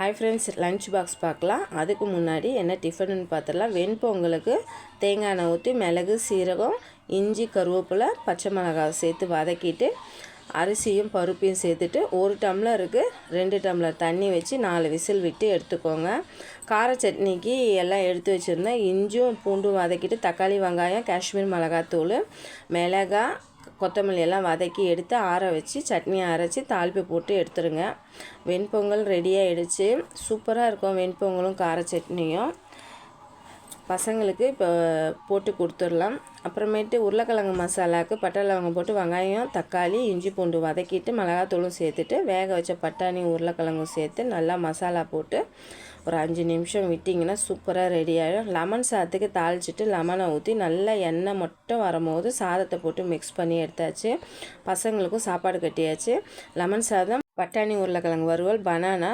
Hi friends, lunch box பார்க்கலாம். அதுக்கு முன்னாடி என்ன டிஃபனுன்னு பார்த்துடலாம். வெண்பொங்கலுக்கு தேங்காய் எண்ணெய் ஊற்றி மிளகு, சீரகம், இஞ்சி, கருவேப்பிலை, பச்சை மிளகாய் சேர்த்து வதக்கிட்டு அரிசியும் பருப்பையும் சேர்த்துட்டு 1 டம்ளருக்கு 2 டம்ளர் தண்ணி வச்சு 4 விசில் விட்டு எடுத்துக்கோங்க. கார சட்னிக்கு எல்லாம் எடுத்து வச்சுருந்தேன். இஞ்சும் பூண்டும் வதக்கிட்டு தக்காளி, வெங்காயம், காஷ்மீர் மிளகாத்தூள், மிளகாய், கொத்தமல்லி எல்லாம் வதக்கி எடுத்து ஆற வச்சு சட்னியை அரைச்சி தாளிப்பு போட்டு எடுத்துருங்க. வெண்பொங்கல் ரெடி ஆகிடுச்சு. சூப்பராக இருக்கும் வெண்பொங்கலும் கார சட்னியும். பசங்களுக்கு இப்போ போட்டு கொடுத்துடலாம். அப்புறமேட்டு உருளைக்கிழங்கு மசாலாவுக்கு பட்டை லவங்கம் போட்டு வெங்காயம், தக்காளி, இஞ்சி பூண்டு வதக்கிட்டு மிளகாத்தூளும் சேர்த்துட்டு வேக வச்ச பட்டாணி உருளைக்கிழங்கும் சேர்த்து நல்லா மசாலா போட்டு ஒரு 5 நிமிஷம் விட்டிங்கன்னா சூப்பராக ரெடி ஆகிடும். லெமன் சாதத்துக்கு தாளிச்சிட்டு லெமனை ஊற்றி நல்லா எண்ணெய் மட்டும் வரும்போது சாதத்தை போட்டு மிக்ஸ் பண்ணி எடுத்தாச்சு. பசங்களுக்கும் சாப்பாடு கட்டியாச்சு. லெமன் சாதம், பட்டாணி உருளைக்கிழங்கு வறுவல், பனானா